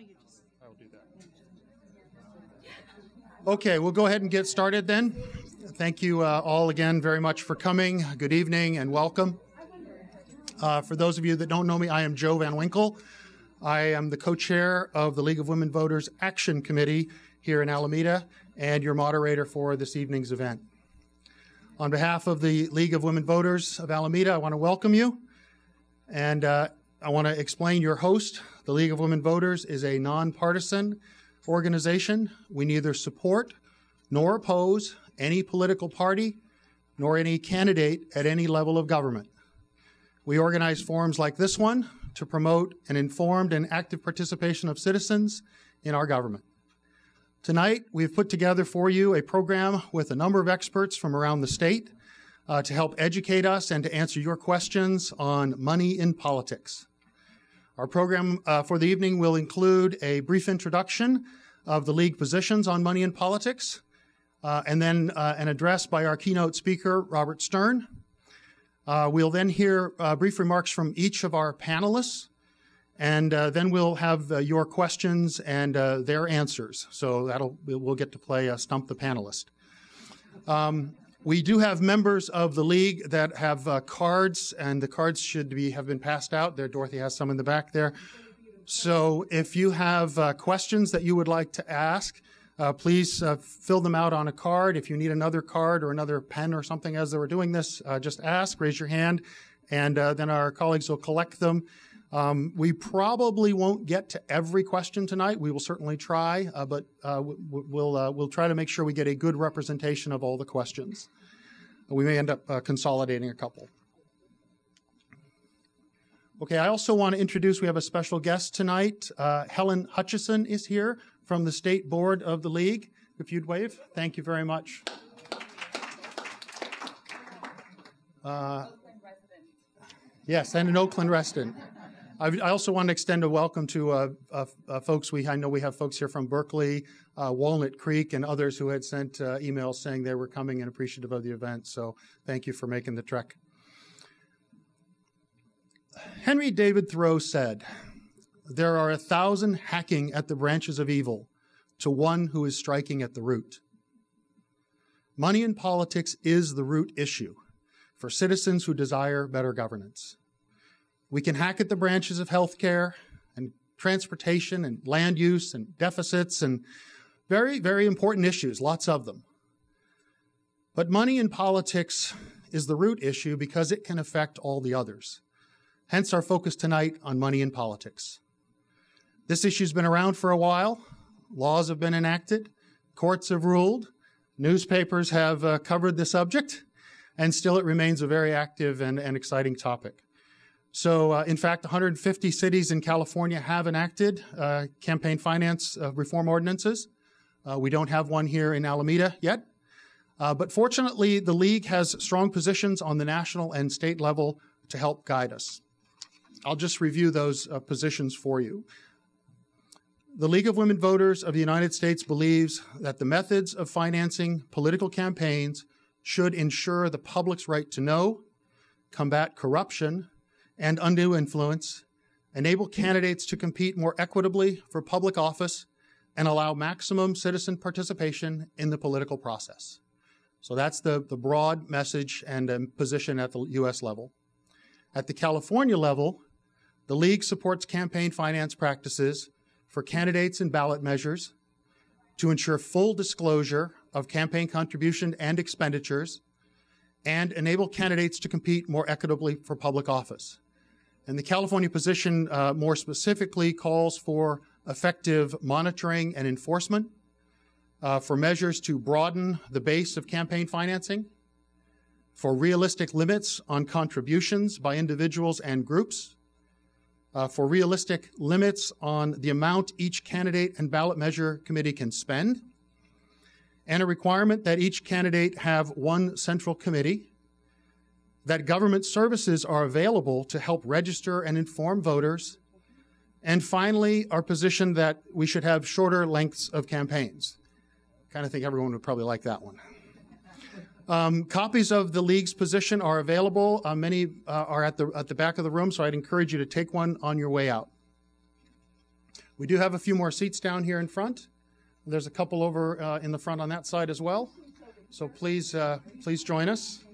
you just... I'll do that. Okay, we'll go ahead and get started then. Thank you all again very much for coming. Good evening and welcome. For those of you that don't know me, I am Joe Van Winkle. I am the co-chair of the League of Women Voters Action Committee here in Alameda and your moderator for this evening's event. On behalf of the League of Women Voters of Alameda, I want to welcome you. And I want to explain your host. The League of Women Voters is a nonpartisan organization. We neither support nor oppose any political party nor any candidate at any level of government. We organize forums like this one to promote an informed and active participation of citizens in our government. Tonight, we've put together for you a program with a number of experts from around the state to help educate us and to answer your questions on money in politics. Our program for the evening will include a brief introduction of the League positions on money in politics, and then an address by our keynote speaker, Robert Stern. We'll then hear brief remarks from each of our panelists, and then we'll have your questions and their answers. So we'll get to play Stump the Panelist. We do have members of the League that have cards, and the cards should have been passed out. There, Dorothy has some in the back there. So if you have questions that you would like to ask, please fill them out on a card. If you need another card or another pen or something as they were doing this, just ask, raise your hand, and then our colleagues will collect them. We probably won't get to every question tonight. We will certainly try, but we'll try to make sure we get a good representation of all the questions. We may end up consolidating a couple. Okay, I also want to introduce, we have a special guest tonight. Helen Hutchison is here from the State Board of the League. If you'd wave, thank you very much. Yes, and an Oakland resident. I also want to extend a welcome to folks. I know we have folks here from Berkeley, Walnut Creek, and others who had sent emails saying they were coming and appreciative of the event. So thank you for making the trek. Henry David Thoreau said, "There are 1,000 hacking at the branches of evil to one who is striking at the root." Money in politics is the root issue for citizens who desire better governance. We can hack at the branches of healthcare and transportation and land use and deficits and very, very important issues, lots of them. But money in politics is the root issue because it can affect all the others. Hence our focus tonight on money in politics. This issue's been around for a while. Laws have been enacted. Courts have ruled. Newspapers have covered the subject. And still it remains a very active and exciting topic. So, in fact, 150 cities in California have enacted campaign finance reform ordinances. We don't have one here in Alameda yet. But fortunately, the League has strong positions on the national and state level to help guide us. I'll just review those positions for you. The League of Women Voters of the United States believes that the methods of financing political campaigns should ensure the public's right to know, combat corruption and undue influence, enable candidates to compete more equitably for public office, and allow maximum citizen participation in the political process. So that's the broad message and position at the U.S. level. At the California level, the League supports campaign finance practices for candidates and ballot measures to ensure full disclosure of campaign contribution and expenditures and enable candidates to compete more equitably for public office. And the California position more specifically calls for effective monitoring and enforcement, for measures to broaden the base of campaign financing, for realistic limits on contributions by individuals and groups, for realistic limits on the amount each candidate and ballot measure committee can spend, and a requirement that each candidate have one central committee, that government services are available to help register and inform voters, and finally, our position that we should have shorter lengths of campaigns. Kind of think everyone would probably like that one. Copies of the League's position are available. Many are at the back of the room, so I'd encourage you to take one on your way out. We do have a few more seats down here in front. There's a couple over in the front on that side as well. So please join us.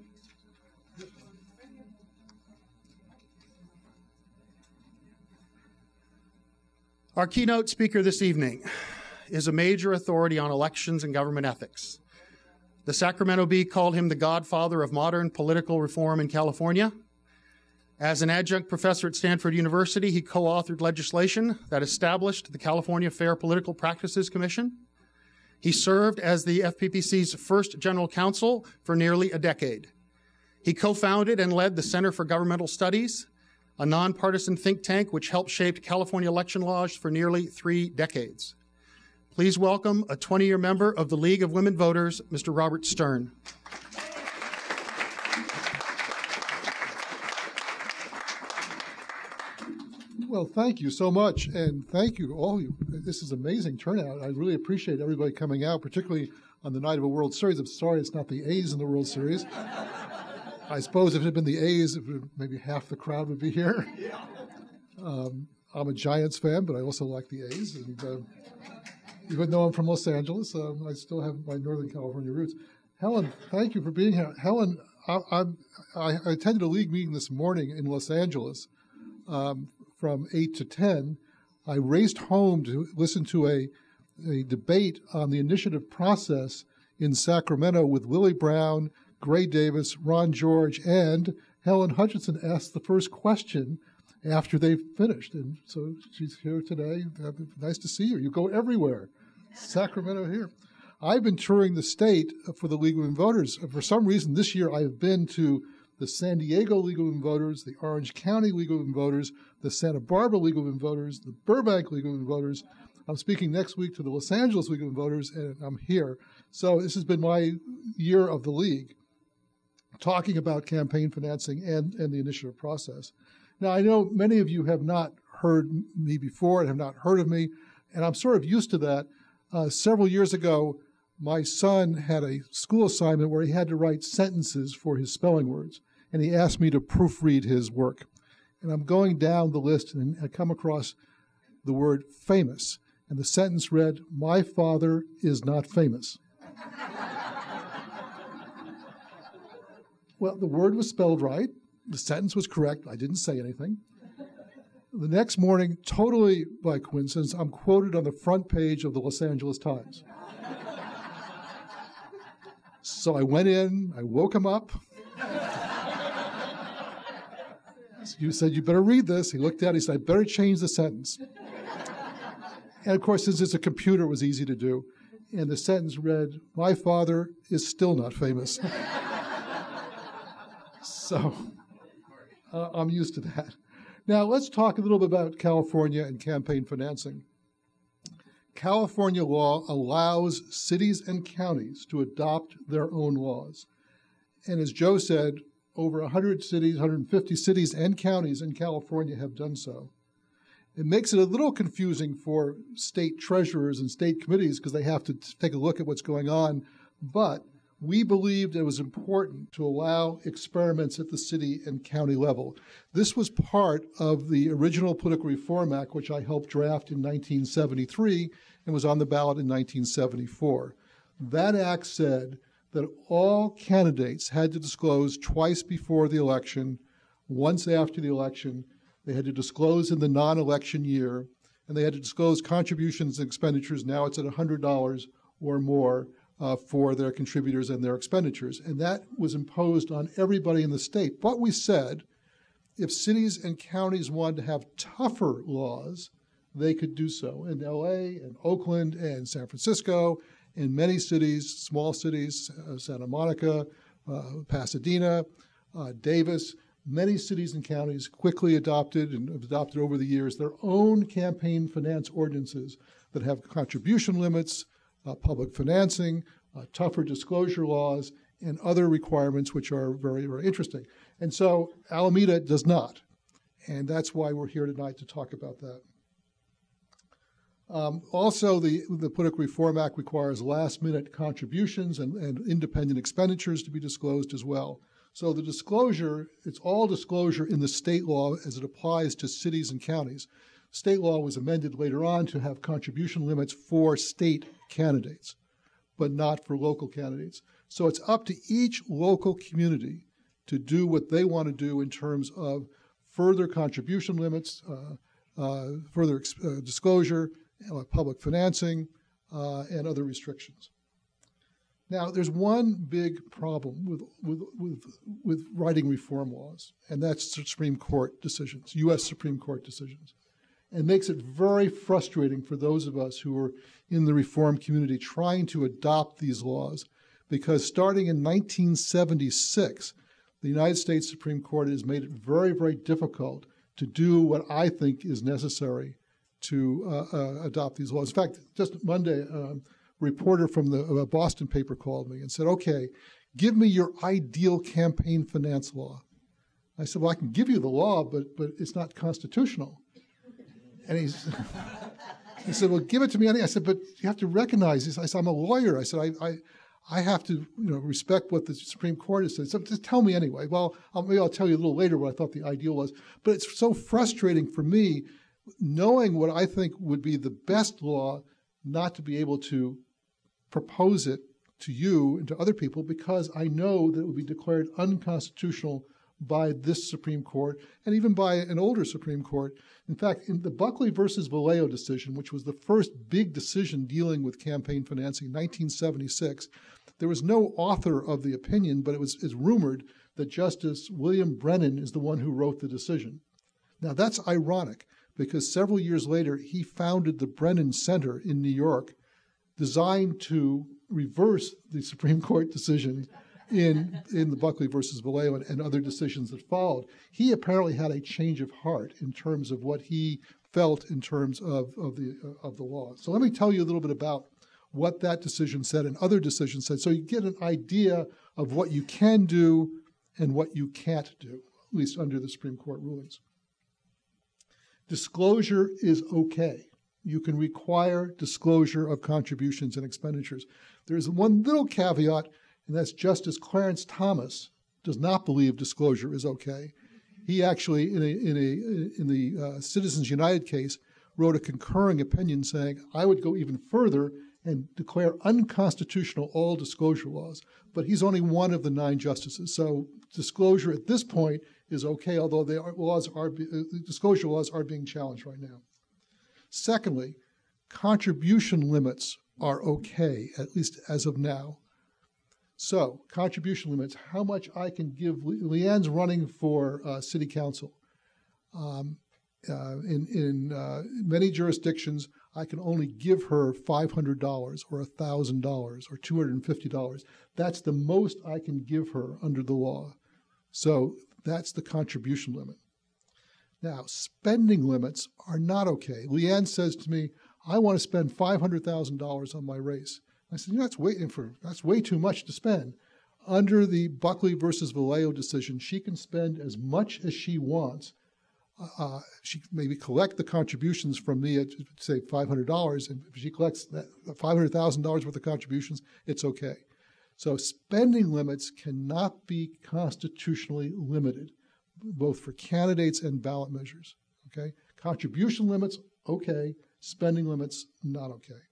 Our keynote speaker this evening is a major authority on elections and government ethics. The Sacramento Bee called him the godfather of modern political reform in California. As an adjunct professor at Stanford University, he co-authored legislation that established the California Fair Political Practices Commission. He served as the FPPC's first general counsel for nearly a decade. He co-founded and led the Center for Governmental Studies, a nonpartisan think tank which helped shape California election laws for nearly 3 decades. Please welcome a 20-year member of the League of Women Voters, Mr. Robert Stern. Well, thank you so much, and thank you all of you. This is amazing turnout. I really appreciate everybody coming out, particularly on the night of a World Series. I'm sorry it's not the A's in the World Series. I suppose if it had been the A's, maybe half the crowd would be here. I'm a Giants fan, but I also like the A's. And even though I'm from Los Angeles, I still have my Northern California roots. Helen, thank you for being here. Helen, I attended a league meeting this morning in Los Angeles from 8 to 10. I raced home to listen to a debate on the initiative process in Sacramento with Lily Brown, Gray Davis, Ron George, and Helen Hutchinson asked the first question after they finished. And so she's here today. Nice to see her. You go everywhere. Sacramento here. I've been touring the state for the League of Women Voters. For some reason this year I have been to the San Diego League of Women Voters, the Orange County League of Women Voters, the Santa Barbara League of Women Voters, the Burbank League of Women Voters. I'm speaking next week to the Los Angeles League of Women Voters, and I'm here. So this has been my year of the League, talking about campaign financing and the initiative process. Now, I know many of you have not heard me before and have not heard of me, and I'm sort of used to that. Several years ago, my son had a school assignment where he had to write sentences for his spelling words, and he asked me to proofread his work. And I'm going down the list, and I come across the word famous, and the sentence read, "My father is not famous." Well, the word was spelled right. The sentence was correct. I didn't say anything. The next morning, totally by coincidence, I'm quoted on the front page of the Los Angeles Times. So I went in, I woke him up. You said, "You better read this." He looked at it, he said, "I better change the sentence." And of course, since it's a computer, it was easy to do. And the sentence read, "My father is still not famous." So I'm used to that. Now let's talk a little bit about California and campaign financing. California law allows cities and counties to adopt their own laws. And as Joe said, over 100 cities, 150 cities and counties in California have done so. It makes it a little confusing for state treasurers and state committees because they have to take a look at what's going on. But we believed it was important to allow experiments at the city and county level. This was part of the original Political Reform Act, which I helped draft in 1973 and was on the ballot in 1974. That act said that all candidates had to disclose twice before the election, once after the election. They had to disclose in the non-election year, and they had to disclose contributions and expenditures. Now it's at $100 or more for their contributors and their expenditures. And that was imposed on everybody in the state. But we said if cities and counties wanted to have tougher laws, they could do so. In LA and Oakland and San Francisco, in many cities, small cities, Santa Monica, Pasadena, Davis, many cities and counties quickly adopted and have adopted over the years their own campaign finance ordinances that have contribution limits, public financing, tougher disclosure laws, and other requirements which are very, very interesting. And so Alameda does not. And that's why we're here tonight to talk about that. Also, the Political Reform Act requires last-minute contributions and independent expenditures to be disclosed as well. So the disclosure, it's all disclosure in the state law as it applies to cities and counties. State law was amended later on to have contribution limits for state candidates, but not for local candidates. So it's up to each local community to do what they want to do in terms of further contribution limits, further disclosure, public financing, and other restrictions. Now, there's one big problem with writing reform laws, and that's Supreme Court decisions, U.S. Supreme Court decisions. And makes it very frustrating for those of us who are in the reform community trying to adopt these laws, because starting in 1976, the United States Supreme Court has made it very, very difficult to do what I think is necessary to adopt these laws. In fact, just Monday, a reporter from the Boston paper called me and said, okay, give me your ideal campaign finance law. I said, well, I can give you the law, but it's not constitutional. And he said, well, give it to me. I said, but you have to recognize this. I said, I'm a lawyer. I said, I have to respect what the Supreme Court has said. So just tell me anyway. Well, maybe I'll tell you a little later what I thought the ideal was. But it's so frustrating for me knowing what I think would be the best law not to be able to propose it to you and to other people, because I know that it would be declared unconstitutional by this Supreme Court and even by an older Supreme Court. In fact, in the Buckley versus Vallejo decision, which was the first big decision dealing with campaign financing in 1976, there was no author of the opinion, but it's rumored that Justice William Brennan is the one who wrote the decision. Now, that's ironic, because several years later, he founded the Brennan Center in New York, designed to reverse the Supreme Court decision in the Buckley versus Vallejo and other decisions that followed. He apparently had a change of heart in terms of what he felt in terms of the law. So let me tell you a little bit about what that decision said and other decisions said, so you get an idea of what you can do and what you can't do, at least under the Supreme Court rulings. Disclosure is okay. You can require disclosure of contributions and expenditures. There's one little caveat, and that's Justice Clarence Thomas does not believe disclosure is okay. He actually, in the Citizens United case, wrote a concurring opinion saying, I would go even further and declare unconstitutional all disclosure laws. But he's only one of the 9 justices. So disclosure at this point is okay, although disclosure laws are being challenged right now. Secondly, contribution limits are okay, at least as of now. So, contribution limits, how much I can give. Leanne's running for city council. In many jurisdictions, I can only give her $500 or $1,000 or $250. That's the most I can give her under the law. So that's the contribution limit. Now, spending limits are not okay. Leanne says to me, I want to spend $500,000 on my race. I said, that's way too much to spend. Under the Buckley versus Vallejo decision, she can spend as much as she wants. She maybe collect the contributions from me at, say, $500, and if she collects that $500,000 worth of contributions, it's okay. So spending limits cannot be constitutionally limited, both for candidates and ballot measures. Okay, contribution limits, okay. Spending limits, not okay.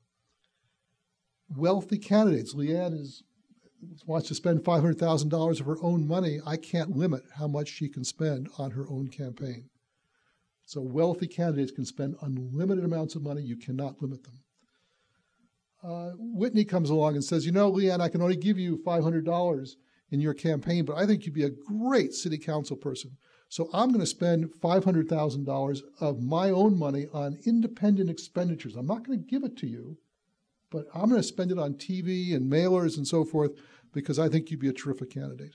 Wealthy candidates. Leanne wants to spend $500,000 of her own money. I can't limit how much she can spend on her own campaign. So wealthy candidates can spend unlimited amounts of money. You cannot limit them. Whitney comes along and says, Leanne, I can only give you $500 in your campaign, but I think you'd be a great city council person. So I'm going to spend $500,000 of my own money on independent expenditures. I'm not going to give it to you, but I'm going to spend it on TV and mailers and so forth because I think you'd be a terrific candidate.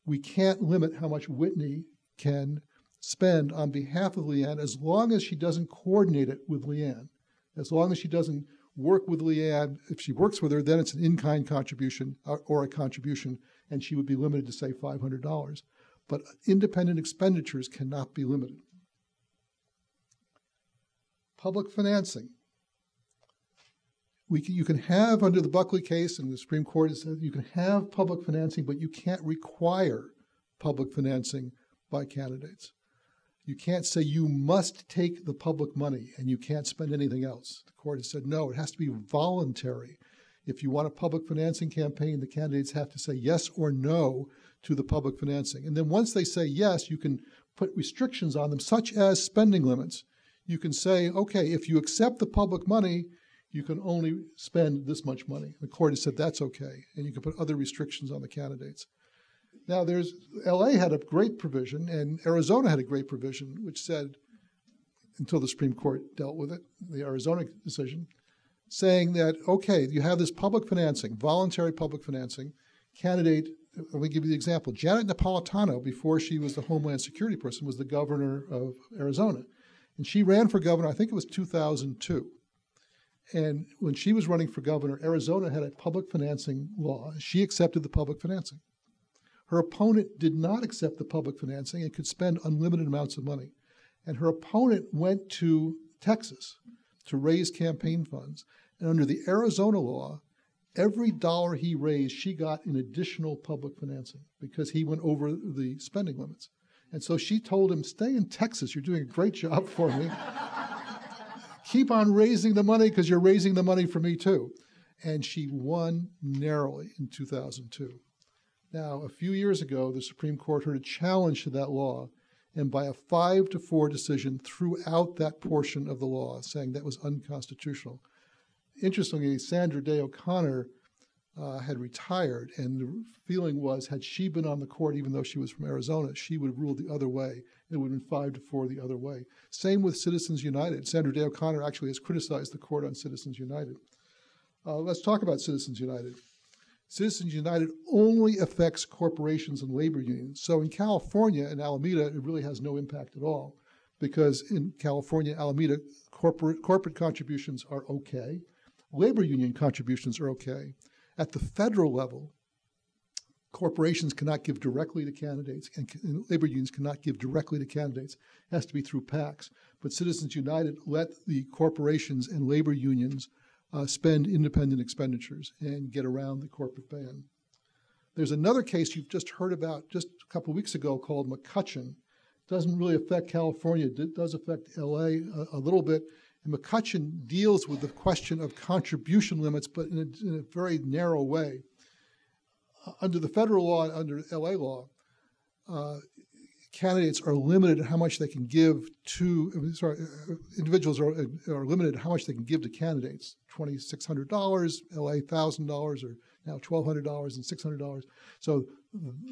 We can't limit how much Whitney can spend on behalf of Leanne as long as she doesn't coordinate it with Leanne. As long as she doesn't work with Leanne, if she works with her, then it's an in-kind contribution or a contribution, and she would be limited to, say, $500. But independent expenditures cannot be limited. Public financing. You can have, under the Buckley case, and the Supreme Court has said, you can have public financing, but you can't require public financing by candidates. You can't say you must take the public money and you can't spend anything else. The court has said, no, it has to be voluntary. If you want a public financing campaign, the candidates have to say yes or no to the public financing. And then once they say yes, you can put restrictions on them, such as spending limits. You can say, okay, if you accept the public money, you can only spend this much money. The court has said that's okay, and you can put other restrictions on the candidates. Now, LA had a great provision, and Arizona had a great provision, which said, until the Supreme Court dealt with it, the Arizona decision, saying that, okay, you have this public financing, voluntary public financing, candidate, let me give you the example. Janet Napolitano, before she was the Homeland Security person, was the governor of Arizona. And she ran for governor, I think it was 2002. And when she was running for governor, Arizona had a public financing law. She accepted the public financing. Her opponent did not accept the public financing and could spend unlimited amounts of money. And her opponent went to Texas to raise campaign funds. And under the Arizona law, every dollar he raised, she got in additional public financing because he went over the spending limits. And so she told him, stay in Texas. You're doing a great job for me. Keep on raising the money because you're raising the money for me too. And she won narrowly in 2002. Now, a few years ago, the Supreme Court heard a challenge to that law, and by a 5-4 decision threw out that portion of the law, saying that was unconstitutional. Interestingly, Sandra Day O'Connor had retired, and the feeling was, had she been on the court, even though she was from Arizona, she would have ruled the other way. It would have been 5-4 the other way. Same with Citizens United. Sandra Day O'Connor actually has criticized the court on Citizens United. Let's talk about Citizens United. Citizens United only affects corporations and labor unions. So in California, in Alameda, it really has no impact at all, because in California, Alameda, corporate contributions are okay. Labor union contributions are okay. At the federal level, corporations cannot give directly to candidates, and labor unions cannot give directly to candidates. It has to be through PACs. But Citizens United let the corporations and labor unions spend independent expenditures and get around the corporate ban. There's another case you've just heard about just a couple of weeks ago called McCutcheon. It doesn't really affect California. It does affect LA a little bit. And McCutcheon deals with the question of contribution limits, but in a very narrow way. Under the federal law and under LA law, candidates are limited in how much they can give to, individuals are limited in how much they can give to candidates. $2,600, LA $1,000, or now $1,200 and $600. So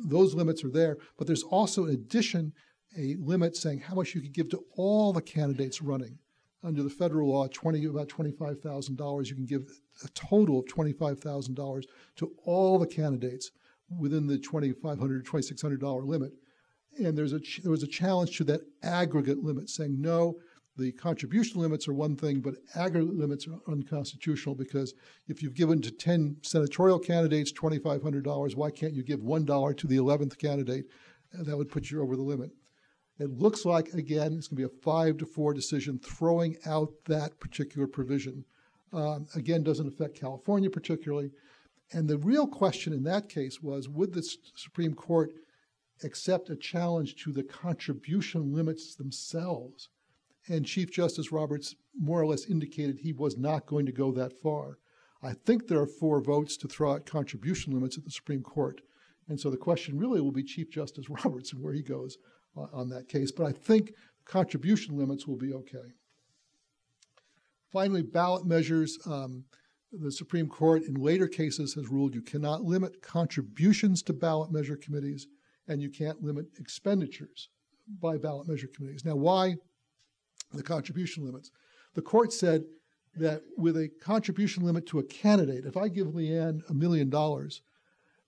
those limits are there. But there's also, in addition, a limit saying how much you can give to all the candidates running. Under the federal law, about $25,000, you can give a total of $25,000 to all the candidates within the $2,500, $2,600 limit. And there was a challenge to that aggregate limit, saying no, the contribution limits are one thing, but aggregate limits are unconstitutional, because if you've given to 10 senatorial candidates $2,500, why can't you give $1 to the 11th candidate? That would put you over the limit. It looks like, again, it's going to be a 5-4 decision throwing out that particular provision. Again, doesn't affect California particularly. And the real question in that case was, would the Supreme Court accept a challenge to the contribution limits themselves? And Chief Justice Roberts more or less indicated he was not going to go that far. I think there are 4 votes to throw out contribution limits at the Supreme Court. And so the question really will be Chief Justice Roberts and where he goes on that case. But I think contribution limits will be okay. Finally, ballot measures. The Supreme Court in later cases has ruled you cannot limit contributions to ballot measure committees, and you can't limit expenditures by ballot measure committees. Now, why the contribution limits? The court said that with a contribution limit to a candidate, if I give Leanne $1 million,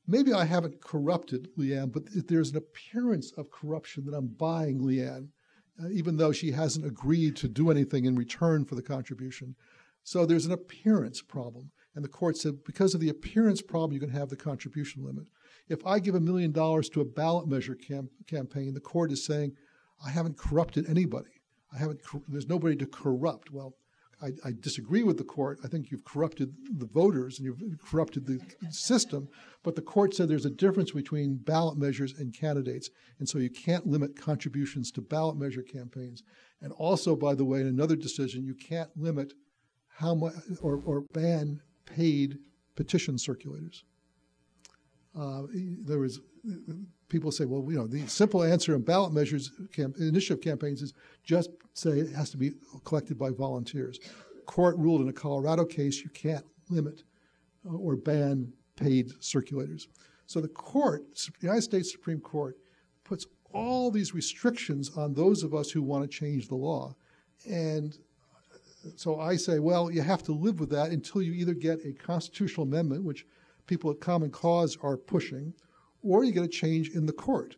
maybe I haven't corrupted Leanne, but there's an appearance of corruption that I'm buying Leanne, even though she hasn't agreed to do anything in return for the contribution. So there's an appearance problem. And the court said, because of the appearance problem, you can have the contribution limit. If I give $1 million to a ballot measure campaign, the court is saying, I haven't corrupted anybody. There's nobody to corrupt. Well, I disagree with the court. I think you've corrupted the voters and you've corrupted the system. But the court said there's a difference between ballot measures and candidates, and so you can't limit contributions to ballot measure campaigns. And also, by the way, in another decision, you can't limit how much or ban paid petition circulators. There was people say, well, the simple answer in ballot measures initiative campaigns is just say it has to be collected by volunteers. Court ruled in a Colorado case you can't limit or ban paid circulators. So the United States Supreme Court, puts all these restrictions on those of us who want to change the law. And so I say, well, you have to live with that until you either get a constitutional amendment, which people at Common Cause are pushing, or you get a change in the court.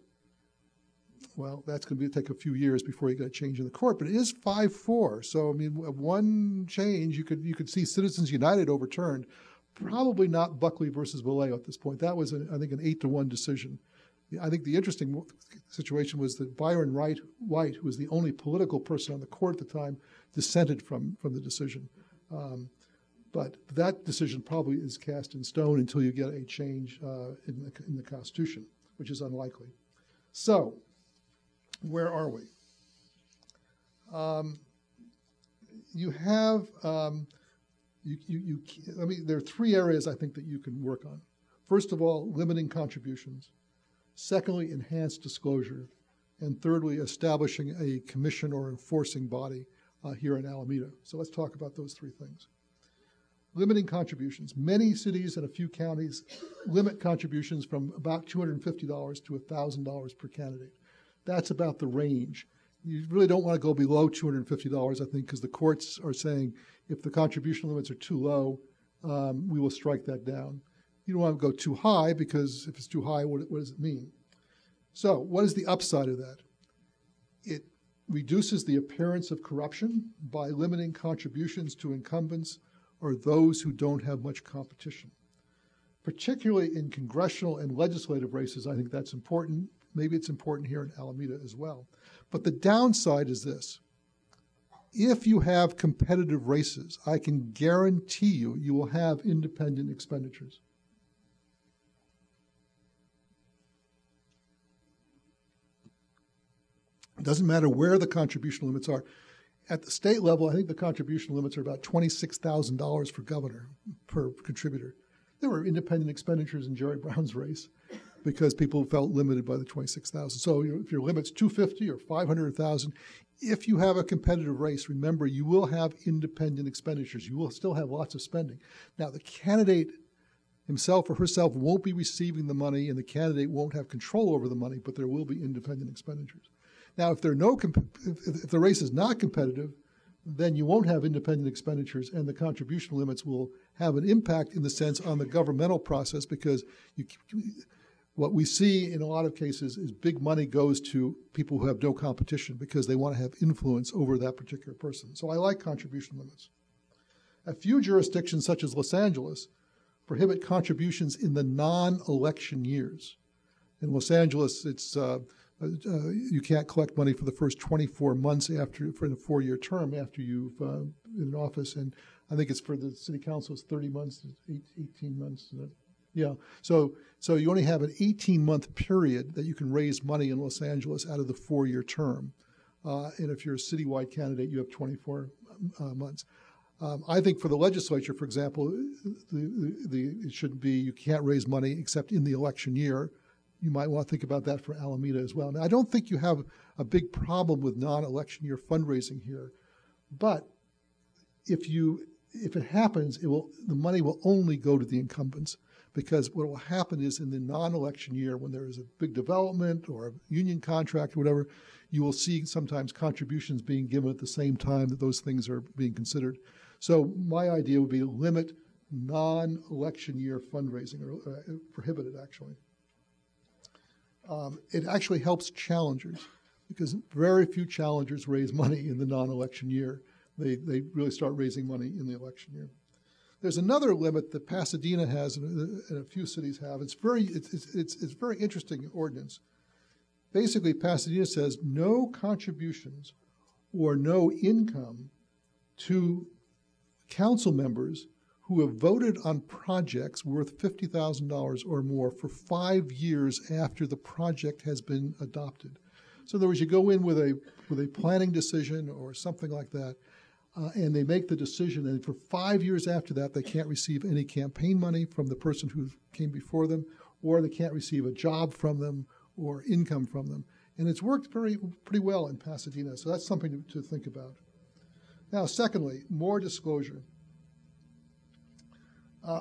Well, that's going to take a few years before you get a change in the court, but it is 5-4. So, I mean, one change, you could see Citizens United overturned. Probably not Buckley versus Vallejo at this point. That was, I think, an 8-1 decision. I think the interesting situation was that Byron White, who was the only political person on the court at the time, dissented from the decision. But that decision probably is cast in stone until you get a change in the Constitution, which is unlikely. So, where are we? You have, there are three areas I think that you can work on. First of all, limiting contributions. Secondly, enhanced disclosure. And thirdly, establishing a commission or enforcing body here in Alameda. So let's talk about those three things. Limiting contributions. Many cities and a few counties limit contributions from about $250 to $1,000 per candidate. That's about the range. You really don't want to go below $250, I think, because the courts are saying if the contribution limits are too low, we will strike that down. You don't want to go too high, because if it's too high, what does it mean? So what is the upside of that? It reduces the appearance of corruption by limiting contributions to incumbents or those who don't have much competition. Particularly in congressional and legislative races, I think that's important. Maybe it's important here in Alameda as well. But the downside is this. If you have competitive races, I can guarantee you will have independent expenditures. It doesn't matter where the contribution limits are. At the state level, I think the contribution limits are about $26,000 for governor per contributor. There were independent expenditures in Jerry Brown's race because people felt limited by the $26,000. So if your limit's $250 or $500 or $1,000, if you have a competitive race, remember you will have independent expenditures. You will still have lots of spending. Now, the candidate himself or herself won't be receiving the money, and the candidate won't have control over the money, but there will be independent expenditures. Now, if the race is not competitive, then you won't have independent expenditures, and the contribution limits will have an impact in the sense on the governmental process, because what we see in a lot of cases is big money goes to people who have no competition because they want to have influence over that particular person. So I like contribution limits. A few jurisdictions, such as Los Angeles, prohibit contributions in the non-election years. In Los Angeles, it's you can't collect money for the first 24 months for the 4-year term after you've been in office, and I think it's for the city council, it's 30 months, 18 months. Yeah, so you only have an 18-month period that you can raise money in Los Angeles out of the 4-year term, and if you're a citywide candidate, you have 24 months. I think for the legislature, for example, it should be you can't raise money except in the election year. You might want to think about that for Alameda as well. Now, I don't think you have a big problem with non-election year fundraising here, but if it happens, the money will only go to the incumbents, because what will happen is in the non-election year, when there is a big development or a union contract or whatever, you will see sometimes contributions being given at the same time that those things are being considered. So my idea would be to limit non-election year fundraising, or prohibit it actually. It actually helps challengers, because very few challengers raise money in the non-election year. They really start raising money in the election year. There's another limit that Pasadena has and a few cities have. It's very interesting ordinance. Basically, Pasadena says no contributions or no income to council members who have voted on projects worth $50,000 or more for 5 years after the project has been adopted. So in other words, you go in with a planning decision or something like that, and they make the decision, and for 5 years after that, they can't receive any campaign money from the person who came before them, or they can't receive a job from them or income from them. And it's worked pretty well in Pasadena, so that's something to think about. Now, secondly, more disclosure.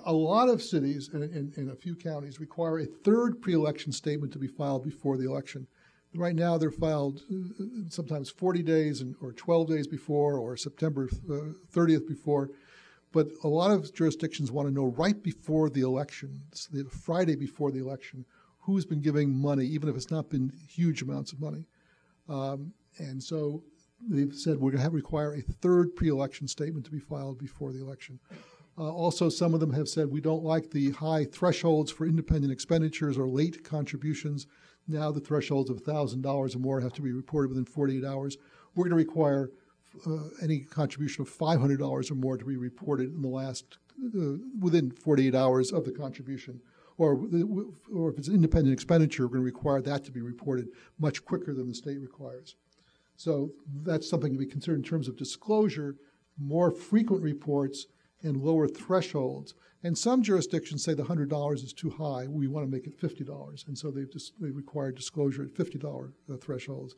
A lot of cities and a few counties require a third pre-election statement to be filed before the election. Right now, they're filed sometimes 40 days or 12 days before, or September 30th before. But a lot of jurisdictions want to know right before the election, the Friday before the election, who's been giving money, even if it's not been huge amounts of money. And so they've said we're going to require a third pre-election statement to be filed before the election. Also, some of them have said we don't like the high thresholds for independent expenditures or late contributions. Now the thresholds of $1,000 or more have to be reported within 48 hours. We're going to require any contribution of $500 or more to be reported in the last within 48 hours of the contribution. Or if it's an independent expenditure, we're going to require that to be reported much quicker than the state requires. So that's something to be considered in terms of disclosure, more frequent reports, and lower thresholds. And some jurisdictions say the $100 is too high. We want to make it $50. And so they require disclosure at $50 thresholds.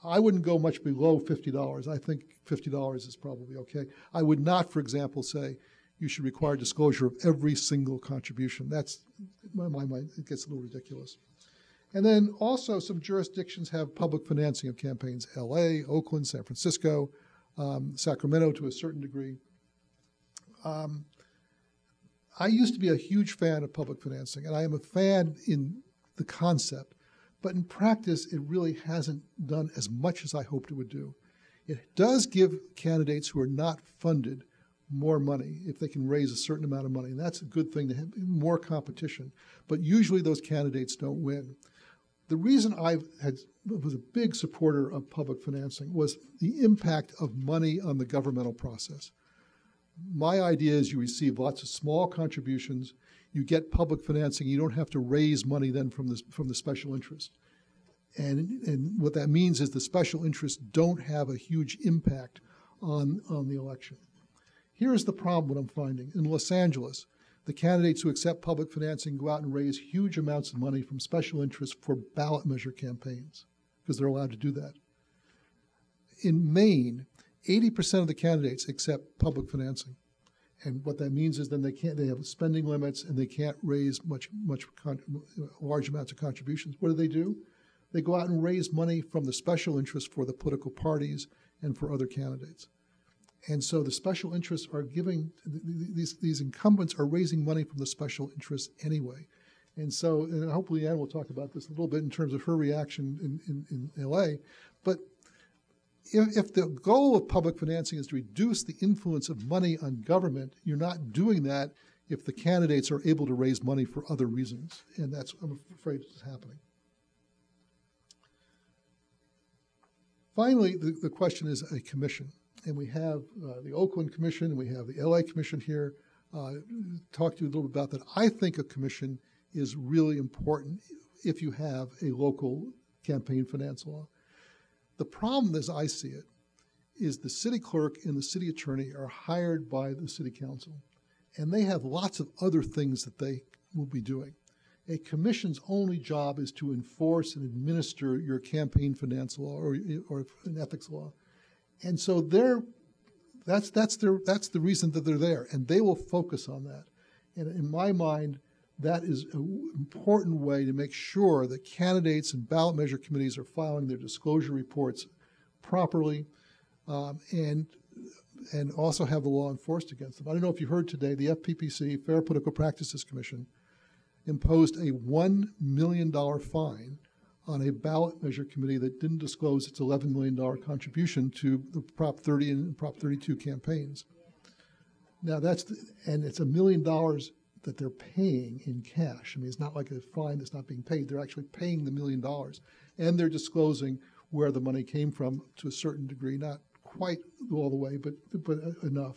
I wouldn't go much below $50. I think $50 is probably okay. I would not, for example, say you should require disclosure of every single contribution. That's, in my mind, it gets a little ridiculous. And then also some jurisdictions have public financing of campaigns, LA, Oakland, San Francisco, Sacramento to a certain degree. I used to be a huge fan of public financing, and I am a fan in the concept, but in practice, it really hasn't done as much as I hoped it would do. It does give candidates who are not funded more money if they can raise a certain amount of money, and that's a good thing to have more competition, but usually those candidates don't win. The reason I was a big supporter of public financing was the impact of money on the governmental process. My idea is you receive lots of small contributions, you get public financing, you don't have to raise money then from the special interest. And what that means is the special interests don't have a huge impact on the election. Here's the problem what I'm finding. In Los Angeles, the candidates who accept public financing go out and raise huge amounts of money from special interests for ballot measure campaigns, because they're allowed to do that. In Maine, 80% of the candidates accept public financing. And what that means is then they have spending limits and they can't raise large amounts of contributions. What do? They go out and raise money from the special interests for the political parties and for other candidates. And so the special interests are giving, these incumbents are raising money from the special interests anyway. And so, and hopefully Ann will talk about this a little bit in terms of her reaction in LA, but if the goal of public financing is to reduce the influence of money on government, you're not doing that if the candidates are able to raise money for other reasons. And that's, I'm afraid, is happening. Finally, the question is a commission. And we have the Oakland Commission, and we have the LA Commission here. Talk to you a little bit about that. I think a commission is really important if you have a local campaign finance law. The problem, as I see it, is the city clerk and the city attorney are hired by the city council, and they have lots of other things that they will be doing. A commission's only job is to enforce and administer your campaign finance law or an ethics law. And so that's the reason that they're there, and they will focus on that. And in my mind, that is an important way to make sure that candidates and ballot measure committees are filing their disclosure reports properly and also have the law enforced against them. I don't know if you heard today, the FPPC, Fair Political Practices Commission, imposed a $1 million fine on a ballot measure committee that didn't disclose its $11 million contribution to the Prop 30 and Prop 32 campaigns. Now and it's $1 million that they're paying in cash. I mean, it's not like a fine that's not being paid. They're actually paying the $1 million, and they're disclosing where the money came from to a certain degree, not quite all the way, but enough.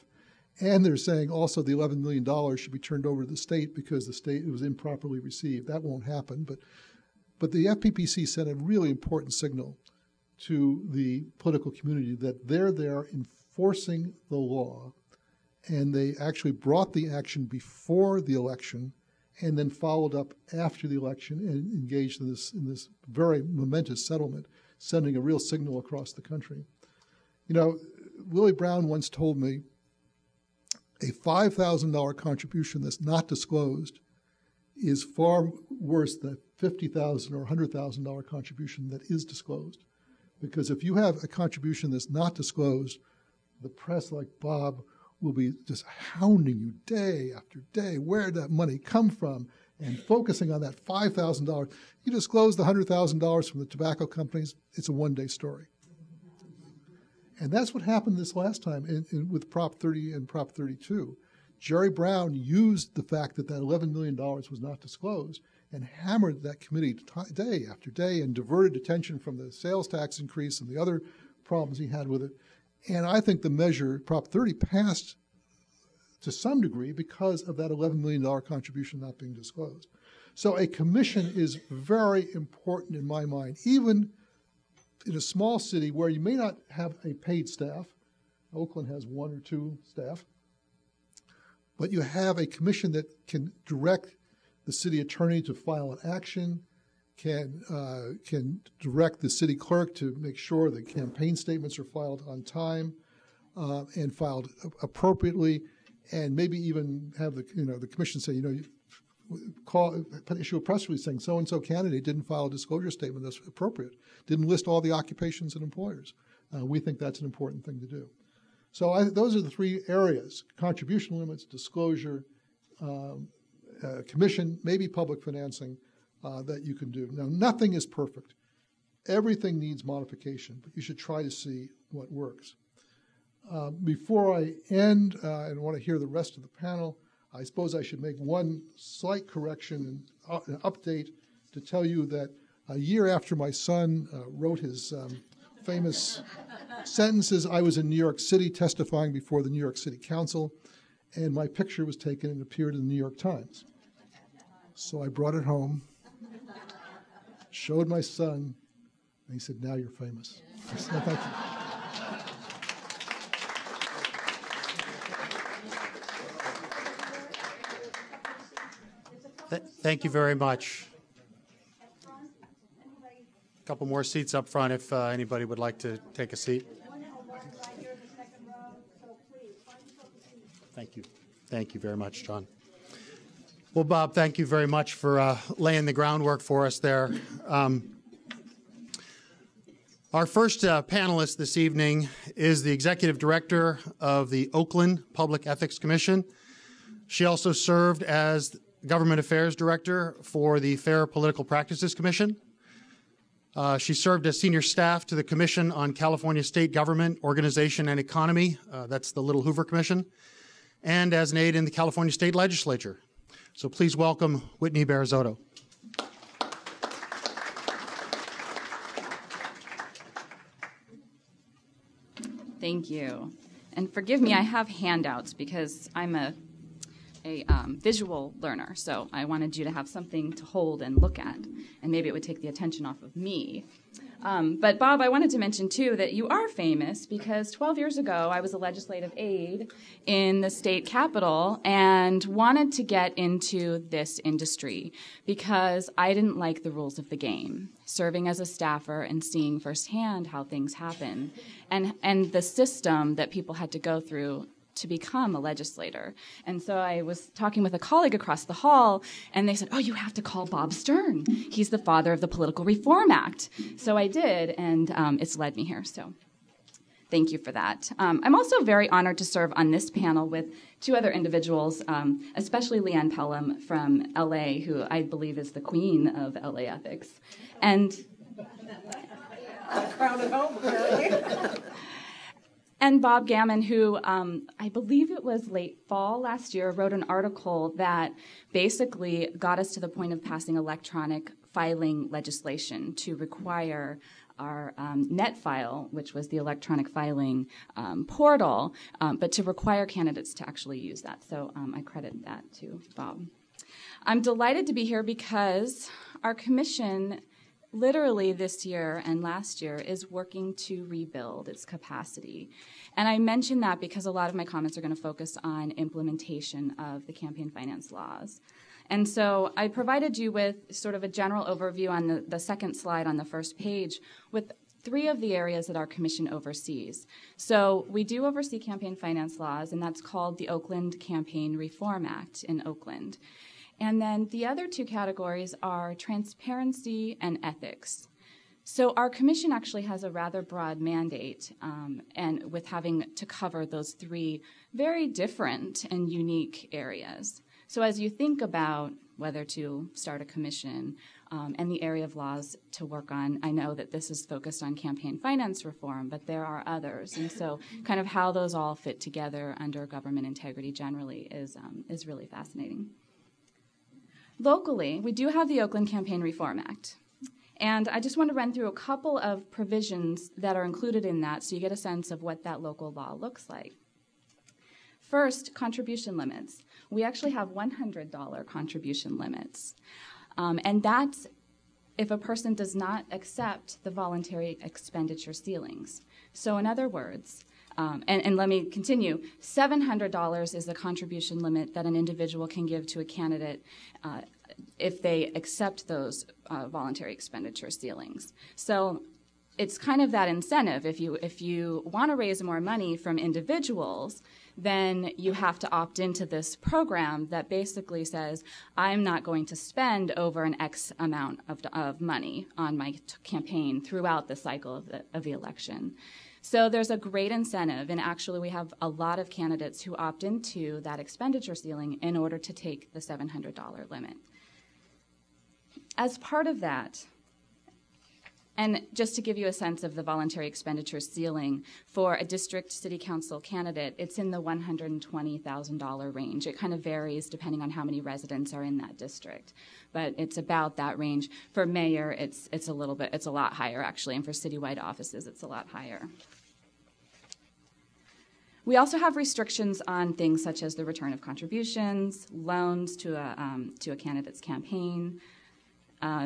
And they're saying also the $11 million should be turned over to the state because the state was improperly received. That won't happen. But the FPPC sent a really important signal to the political community that they're there enforcing the law, and they actually brought the action before the election and then followed up after the election and engaged in this very momentous settlement, sending a real signal across the country. You know, Willie Brown once told me a $5,000 contribution that's not disclosed is far worse than a $50,000 or $100,000 contribution that is disclosed. Because if you have a contribution that's not disclosed, the press like Bob will be just hounding you day after day. Where did that money come from? And focusing on that $5,000. You disclose the $100,000 from the tobacco companies, it's a one-day story. And that's what happened this last time with Prop 30 and Prop 32. Jerry Brown used the fact that that $11 million was not disclosed and hammered that committee day after day and diverted attention from the sales tax increase and the other problems he had with it. And I think the measure, Prop 30, passed to some degree because of that $11 million contribution not being disclosed. So a commission is very important in my mind, even in a small city where you may not have a paid staff. Oakland has 1 or 2 staff. But you have a commission that can direct the city attorney to file an action, can direct the city clerk to make sure that campaign statements are filed on time and filed appropriately, and maybe even have the commission say, issue a press release saying so-and-so candidate didn't file a disclosure statement that's appropriate, didn't list all the occupations and employers. We think that's an important thing to do. So those are the 3 areas: contribution limits, disclosure, commission, maybe public financing that you can do. Now, nothing is perfect. Everything needs modification, but you should try to see what works. Before I end and want to hear the rest of the panel, I suppose I should make one slight correction and an update to tell you that a year after my son wrote his famous sentences, I was in New York City testifying before the New York City Council, and my picture was taken and appeared in the New York Times. So I brought it home, showed my son, and he said, "Now you're famous." So thank you. Thank you very much. A couple more seats up front if anybody would like to take a seat. Thank you. Thank you very much, John. Well, Bob, thank you very much for laying the groundwork for us there. Our first panelist this evening is the Executive Director of the Oakland Public Ethics Commission. She also served as Government Affairs Director for the Fair Political Practices Commission. She served as senior staff to the Commission on California State Government, Organization, and Economy. That's the Little Hoover Commission. And as an aide in the California State Legislature. So please welcome Whitney Barazotto. Thank you. And forgive me, I have handouts because I'm a visual learner, so I wanted you to have something to hold and look at, and maybe it would take the attention off of me. But Bob, I wanted to mention, too, that you are famous because 12 years ago I was a legislative aide in the state capitol and wanted to get into this industry because I didn't like the rules of the game, serving as a staffer and seeing firsthand how things happen and the system that people had to go through to become a legislator. And so I was talking with a colleague across the hall, and they said, "Oh, you have to call Bob Stern. He's the father of the Political Reform Act." So I did, and it's led me here. So thank you for that. I'm also very honored to serve on this panel with 2 other individuals, especially Leanne Pelham from LA, who I believe is the queen of LA ethics. And crown at home, apparently. And Bob Gammon, who I believe it was late fall last year, wrote an article that basically got us to the point of passing electronic filing legislation to require net file, which was the electronic filing portal, but to require candidates to actually use that. So I credit that to Bob. I'm delighted to be here because our commission literally this year and last year is working to rebuild its capacity. And I mention that because a lot of my comments are going to focus on implementation of the campaign finance laws. And so I provided you with sort of a general overview on the second slide on the first page with 3 of the areas that our commission oversees. So we do oversee campaign finance laws, and that's called the Oakland Campaign Reform Act in Oakland. And then the other 2 categories are transparency and ethics. So our commission actually has a rather broad mandate, and with having to cover those 3 very different and unique areas. So as you think about whether to start a commission and the area of laws to work on, I know that this is focused on campaign finance reform, but there are others. And so kind of how those all fit together under government integrity generally is really fascinating. Locally, we do have the Oakland Campaign Reform Act. And I just want to run through a couple of provisions that are included in that so you get a sense of what that local law looks like. First, contribution limits. We actually have $100 contribution limits. And that's if a person does not accept the voluntary expenditure ceilings. So in other words, and let me continue, $700 is the contribution limit that an individual can give to a candidate if they accept those voluntary expenditure ceilings. So it's kind of that incentive. If you want to raise more money from individuals, then you have to opt into this program that basically says, I'm not going to spend over an X amount of money on my campaign throughout the cycle of the election. So there's a great incentive, and actually we have a lot of candidates who opt into that expenditure ceiling in order to take the $700 limit. As part of that, and just to give you a sense of the voluntary expenditure ceiling, for a district city council candidate, it's in the $120,000 range. It kind of varies depending on how many residents are in that district, but it's about that range. For mayor, it's a lot higher actually, and for citywide offices, it's a lot higher. We also have restrictions on things such as the return of contributions, loans to a candidate's campaign,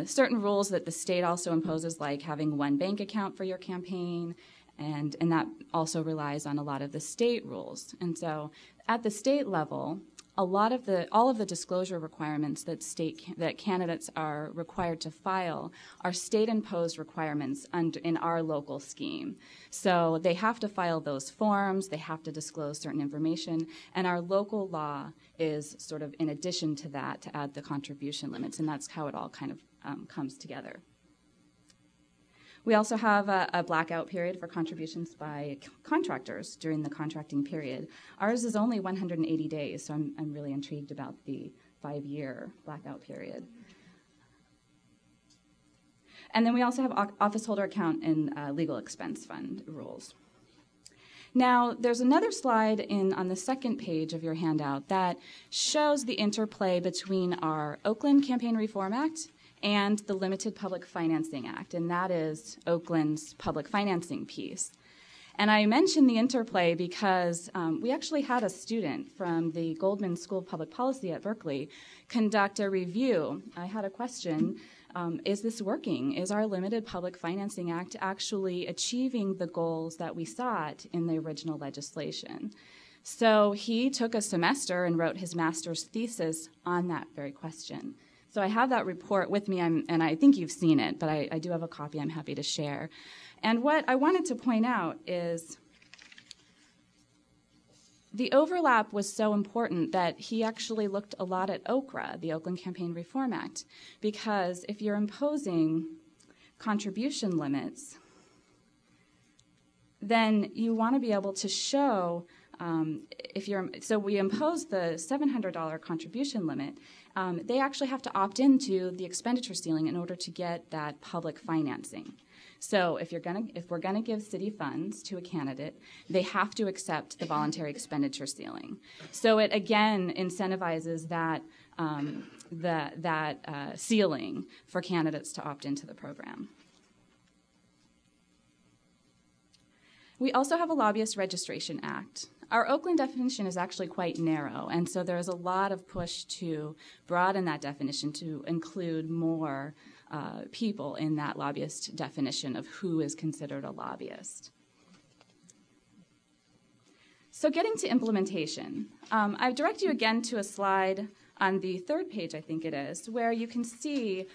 certain rules that the state also imposes, like having one bank account for your campaign, and that also relies on a lot of the state rules. And so at the state level, all of the disclosure requirements that candidates are required to file are state-imposed requirements in our local scheme. So they have to file those forms, they have to disclose certain information, and our local law is sort of in addition to that to add the contribution limits, and that's how it all kind of comes together. We also have a blackout period for contributions by contractors during the contracting period. Ours is only 180 days, so I'm really intrigued about the 5-year blackout period. And then we also have office holder account and legal expense fund rules. Now, there's another slide on the second page of your handout that shows the interplay between our Oakland Campaign Reform Act and the Limited Public Financing Act, and that is Oakland's public financing piece. And I mention the interplay because we actually had a student from the Goldman School of Public Policy at Berkeley conduct a review. I had a question, is this working? Is our Limited Public Financing Act actually achieving the goals that we sought in the original legislation? So he took a semester and wrote his master's thesis on that very question. So I have that report with me, and I think you've seen it, but I do have a copy I'm happy to share. And what I wanted to point out is the overlap was so important that he actually looked a lot at OCRA, the Oakland Campaign Reform Act, because if you're imposing contribution limits, then you want to be able to show so we impose the $700 contribution limit. They actually have to opt into the expenditure ceiling in order to get that public financing. So if we're gonna give city funds to a candidate, they have to accept the voluntary expenditure ceiling. So it again incentivizes that ceiling for candidates to opt into the program. We also have a Lobbyist Registration Act. Our Oakland definition is actually quite narrow, and so there is a lot of push to broaden that definition to include more people in that lobbyist definition of who is considered a lobbyist. So getting to implementation, I direct you again to a slide on the third page, I think it is, where you can see,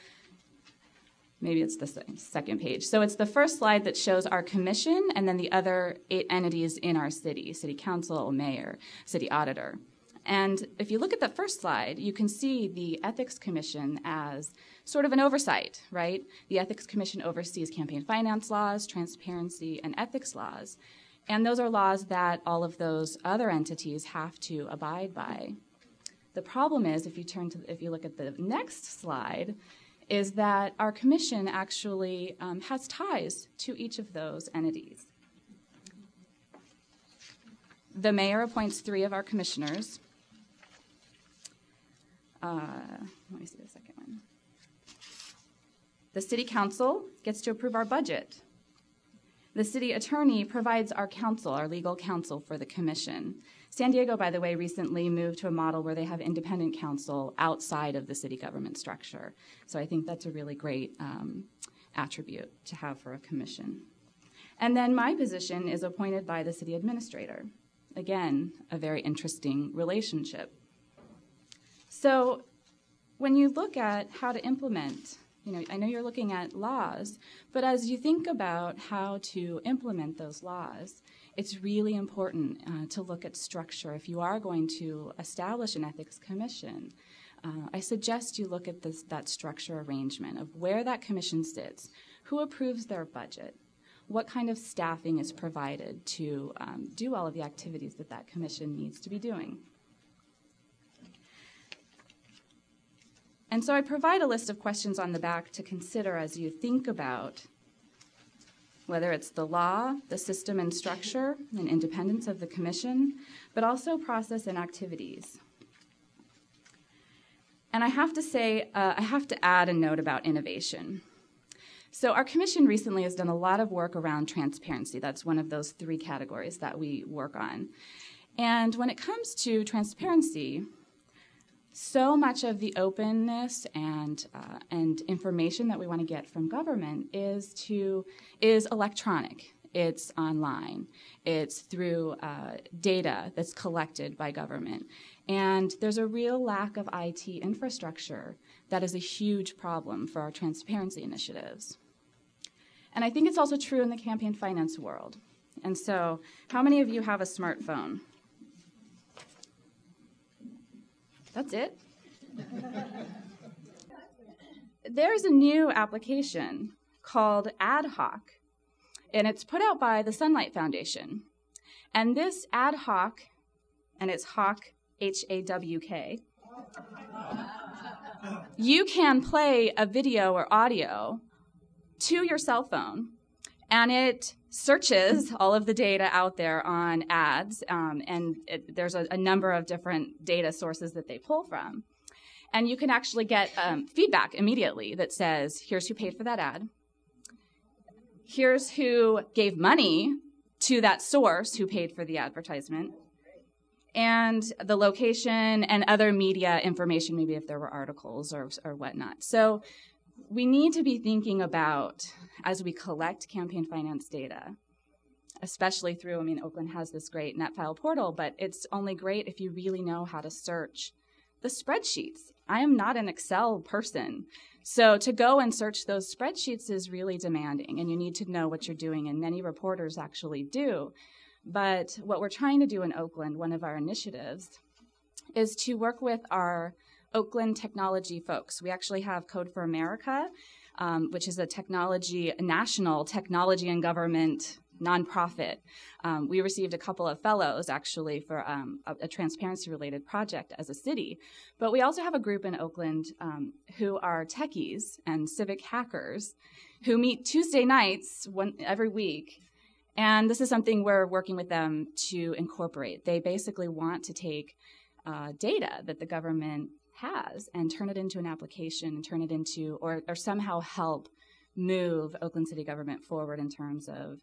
maybe it's the second page. So it's the first slide that shows our commission and then the other 8 entities in our city, city council, mayor, city auditor. And if you look at the first slide, you can see the Ethics Commission as sort of an oversight, right? The Ethics Commission oversees campaign finance laws, transparency, and ethics laws. And those are laws that all of those other entities have to abide by. The problem is, if you look at the next slide, is that our commission actually has ties to each of those entities. The mayor appoints 3 of our commissioners. Let me see the second one. The city council gets to approve our budget. The city attorney provides our counsel, our legal counsel for the commission. San Diego, by the way, recently moved to a model where they have independent counsel outside of the city government structure. So I think that's a really great attribute to have for a commission. And then my position is appointed by the city administrator. Again, a very interesting relationship. So when you look at how to implement, I know you're looking at laws, but as you think about how to implement those laws, it's really important to look at structure. If you are going to establish an ethics commission, I suggest you look at that structure arrangement of where that commission sits, who approves their budget, what kind of staffing is provided to do all of the activities that that commission needs to be doing. And so I provide a list of questions on the back to consider as you think about whether it's the law, the system and structure, and independence of the commission, but also process and activities. And I have to say, I have to add a note about innovation. So our commission recently has done a lot of work around transparency. That's one of those 3 categories that we work on. And when it comes to transparency, so much of the openness and information that we want to get from government is electronic. It's online. It's through data that's collected by government. And there's a real lack of IT infrastructure that is a huge problem for our transparency initiatives. And I think it's also true in the campaign finance world. And so, how many of you have a smartphone? That's it. There's a new application called Ad Hoc, and it's put out by the Sunlight Foundation. And this Ad Hoc, and it's Hawk, H-A-W-K, you can play a video or audio to your cell phone, and it searches all of the data out there on ads, and there's a number of different data sources that they pull from. And you can actually get feedback immediately that says, here's who paid for that ad. Here's who gave money to that source who paid for the advertisement. And the location and other media information, maybe if there were articles or whatnot. So we need to be thinking about, as we collect campaign finance data, especially through, Oakland has this great NetFile portal, but it's only great if you really know how to search the spreadsheets. I am not an Excel person. So to go and search those spreadsheets is really demanding, and you need to know what you're doing, and many reporters actually do. But what we're trying to do in Oakland, one of our initiatives, is to work with our Oakland technology folks. We actually have Code for America, which is a national technology and government nonprofit. We received a couple of fellows, actually, for a transparency-related project as a city. But we also have a group in Oakland who are techies and civic hackers who meet Tuesday nights every week. And this is something we're working with them to incorporate. They basically want to take data that the government has and turn it into an application and turn it into, or somehow help move Oakland city government forward in terms of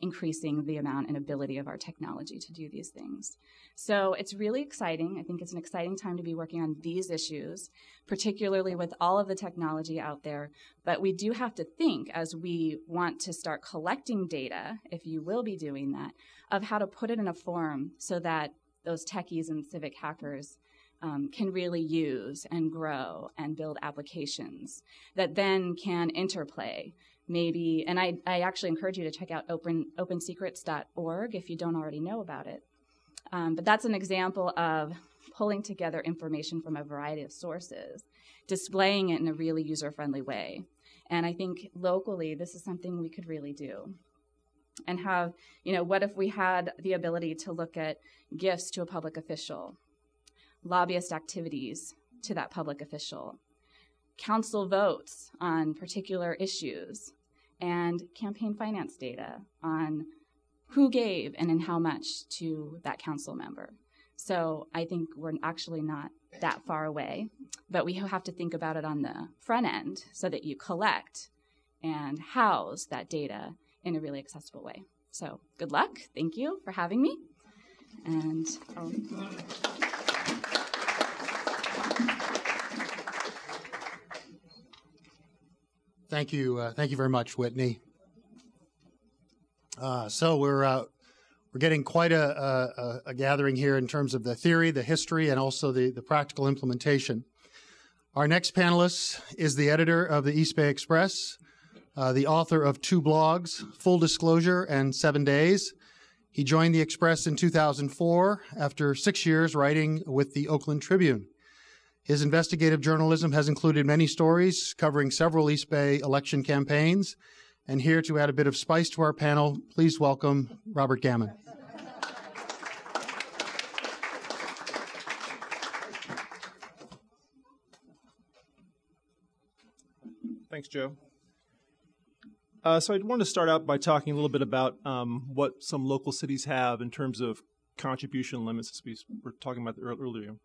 increasing the amount and ability of our technology to do these things. So it's really exciting. I think it's an exciting time to be working on these issues, particularly with all of the technology out there. But we do have to think, as we want to start collecting data, if you will be doing that, of how to put it in a form so that those techies and civic hackers can really use and grow and build applications that then can interplay. Maybe, and I actually encourage you to check out opensecrets.org if you don't already know about it. But that's an example of pulling together information from a variety of sources, displaying it in a really user-friendly way. And I think locally, this is something we could really do. And have, what if we had the ability to look at gifts to a public official, lobbyist activities to that public official, council votes on particular issues, and campaign finance data on who gave and in how much to that council member. So I think we're actually not that far away, but we have to think about it on the front end so that you collect and house that data in a really accessible way. So good luck. Thank you for having me. And Thank you very much, Whitney. So we're getting quite a gathering here in terms of the theory, the history, and also the practical implementation. Our next panelist is the editor of the East Bay Express, the author of 2 blogs, Full Disclosure and 7 Days. He joined the Express in 2004 after 6 years writing with the Oakland Tribune. His investigative journalism has included many stories covering several East Bay election campaigns. And here to add a bit of spice to our panel, please welcome Robert Gammon. Thanks, Joe. So I wanted to start out by talking a little bit about what some local cities have in terms of contribution limits, as we were talking about earlier.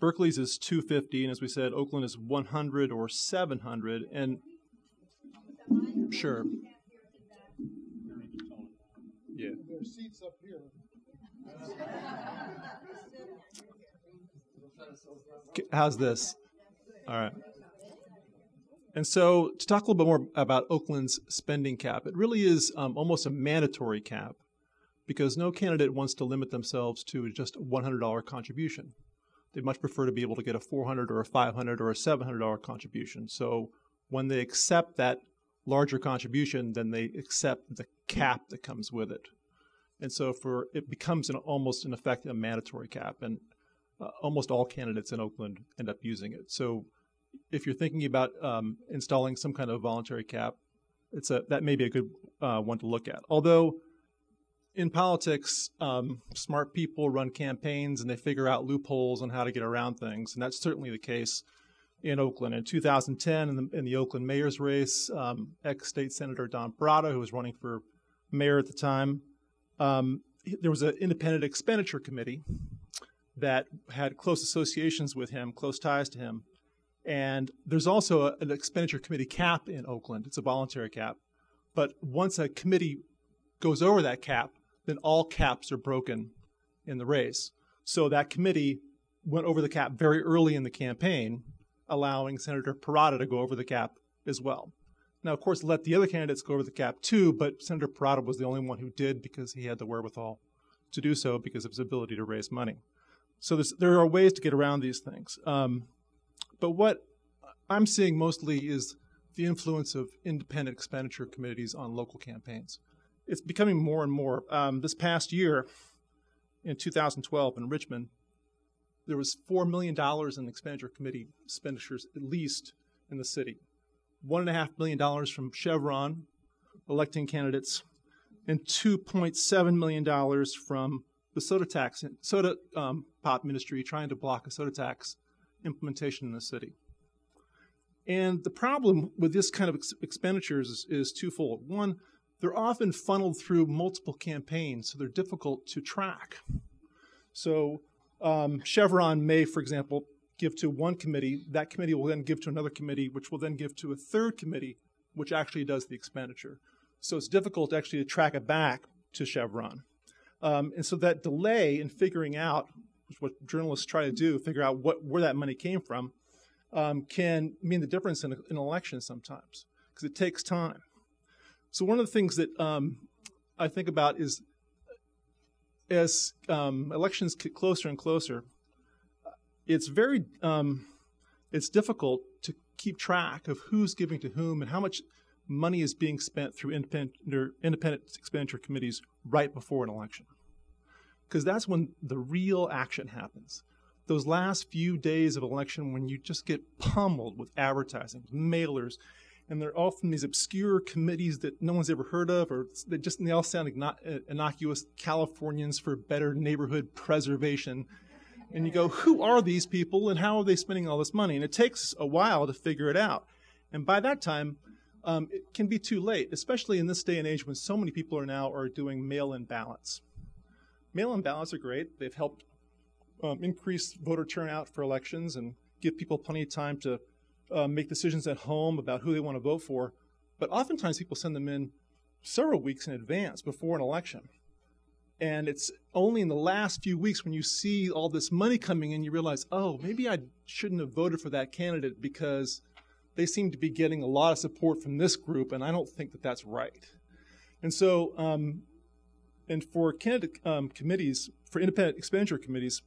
Berkeley's is $250, and as we said, Oakland is $100 or $700. And sure. Yeah. There are seats up here. How's this? All right. And so to talk a little bit more about Oakland's spending cap, it really is almost a mandatory cap because no candidate wants to limit themselves to just a $100 contribution. They'd much prefer to be able to get a $400 or a $500 or a $700 contribution. So when they accept that larger contribution, then they accept the cap that comes with it. And so it becomes almost, in effect, a mandatory cap. And almost all candidates in Oakland end up using it. So if you're thinking about installing some kind of voluntary cap, that may be a good one to look at. Although in politics, smart people run campaigns and they figure out loopholes on how to get around things. And that's certainly the case in Oakland. In 2010, in the Oakland mayor's race, ex-state Senator Don Parada, who was running for mayor at the time, there was an independent expenditure committee that had close associations with him, close ties to him. And there's also an expenditure committee cap in Oakland. It's a voluntary cap. But once a committee goes over that cap, then all caps are broken in the race. So that committee went over the cap very early in the campaign, allowing Senator Parada to go over the cap as well. Now, of course, let the other candidates go over the cap too, but Senator Parada was the only one who did because he had the wherewithal to do so because of his ability to raise money. So there are ways to get around these things. But what I'm seeing mostly is the influence of independent expenditure committees on local campaigns. It's becoming more and more. This past year, in 2012 in Richmond, there was $4 million in expenditure committee expenditures, at least in the city. $1.5 million from Chevron, electing candidates, and $2.7 million from the soda pop ministry trying to block a soda tax implementation in the city. And the problem with this kind of expenditures is twofold. One, they're often funneled through multiple campaigns, so they're difficult to track. So Chevron may, for example, give to one committee. That committee will then give to another committee, which will then give to a third committee, which actually does the expenditure. So it's difficult actually to track it back to Chevron. And so that delay in figuring out, which is what journalists try to do, figure out where that money came from, can mean the difference in an election sometimes, because it takes time. So one of the things that I think about is as elections get closer and closer, it's difficult to keep track of who's giving to whom and how much money is being spent through independent expenditure committees right before an election. Because that's when the real action happens. Those last few days of election when you just get pummeled with advertising, mailers, and they're often these obscure committees that no one's ever heard of, or they all sound innocuous, Californians for Better Neighborhood Preservation. And you go, who are these people and how are they spending all this money? And it takes a while to figure it out. And by that time, it can be too late, especially in this day and age when so many people are doing mail-in ballots. Mail-in ballots are great. They've helped increase voter turnout for elections and give people plenty of time to make decisions at home about who they want to vote for. But oftentimes people send them in several weeks in advance before an election. And it's only in the last few weeks when you see all this money coming in, you realize, oh, maybe I shouldn't have voted for that candidate because they seem to be getting a lot of support from this group, and I don't think that that's right. And so, and for candidate committees, for independent expenditure committees,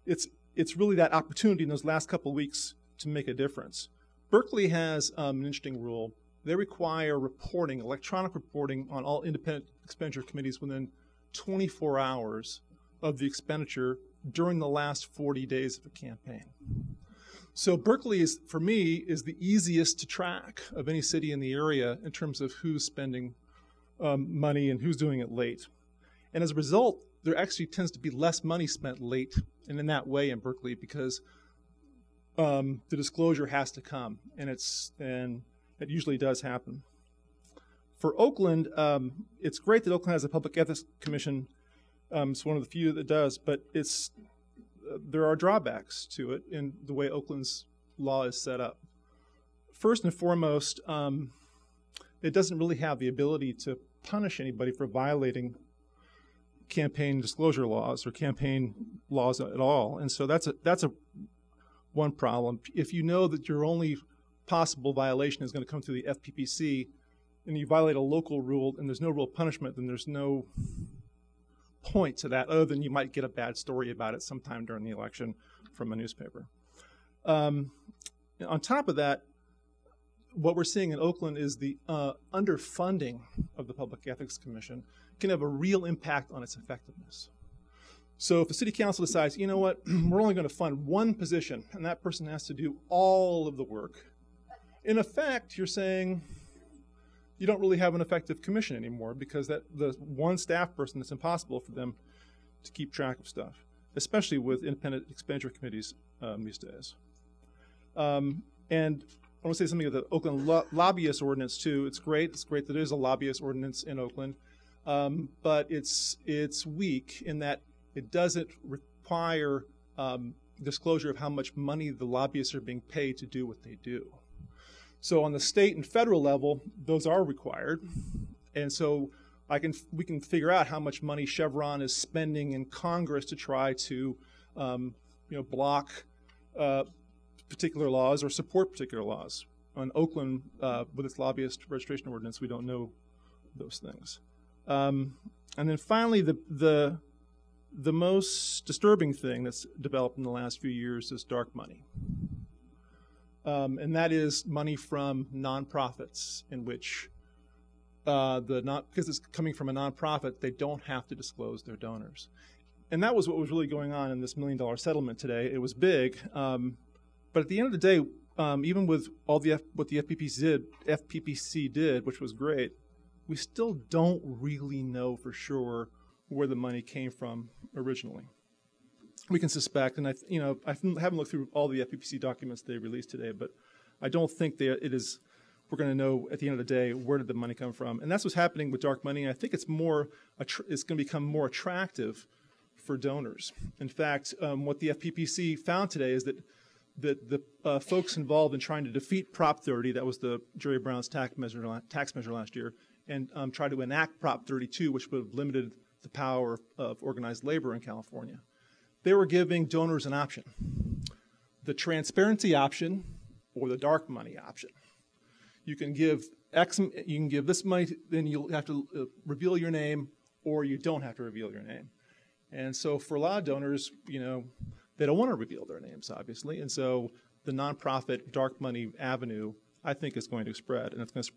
it's really that opportunity in those last couple of weeks to make a difference. Berkeley has an interesting rule. They require reporting, electronic reporting, on all independent expenditure committees within 24 hours of the expenditure during the last 40 days of a campaign. So Berkeley, for me, is the easiest to track of any city in the area in terms of who's spending money and who's doing it late. And as a result, there actually tends to be less money spent late and in that way in Berkeley because the disclosure has to come, and it usually does happen. For Oakland, it's great that Oakland has a public ethics commission. It's one of the few that does, but there are drawbacks to it in the way Oakland's law is set up. First and foremost, it doesn't really have the ability to punish anybody for violating campaign disclosure laws or campaign laws at all. And so that's one problem. If you know that your only possible violation is going to come through the FPPC and you violate a local rule and there's no real punishment, then there's no point to that other than you might get a bad story about it sometime during the election from a newspaper. On top of that, what we're seeing in Oakland is the underfunding of the Public Ethics Commission can have a real impact on its effectiveness. So if the city council decides, you know what, we're only going to fund one position and that person has to do all of the work, in effect, you're saying you don't really have an effective commission anymore because the one staff person, it's impossible for them to keep track of stuff, especially with independent expenditure committees these days. And I want to say something about the Oakland lobbyist ordinance too. It's great that there's a lobbyist ordinance in Oakland, but it's weak in that it doesn't require disclosure of how much money the lobbyists are being paid to do what they do. So on the state and federal level, those are required, and so we can figure out how much money Chevron is spending in Congress to try to block particular laws or support particular laws. On Oakland, with its lobbyist registration ordinance, we don't know those things. And then finally, the most disturbing thing that's developed in the last few years is dark money. And that is money from nonprofits in which because it's coming from a nonprofit, they don't have to disclose their donors. And that was what was really going on in this $1 million settlement today. It was big, but at the end of the day, even with all what the FPPC did, which was great, we still don't really know for sure where the money came from originally. We can suspect, and I haven't looked through all the FPPC documents they released today, but I don't think we're going to know at the end of the day where did the money come from. And that's what's happening with dark money. And I think it's going to become more attractive for donors. In fact, what the FPPC found today is that the folks involved in trying to defeat Prop 30, that was the Jerry Brown's tax measure last year, and tried to enact Prop 32, which would have limited the power of organized labor in California. They were giving donors an option: the transparency option or the dark money option. You can give this money, then you'll have to reveal your name, or you don't have to reveal your name. And so for a lot of donors, they don't want to reveal their names, obviously. And so the nonprofit dark money avenue, I think, is going to spread, and it's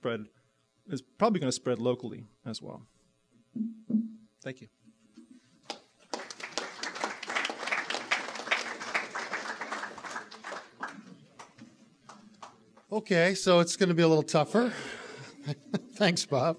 probably going to spread locally as well. Thank you. Okay, so it's going to be a little tougher. Thanks, Bob.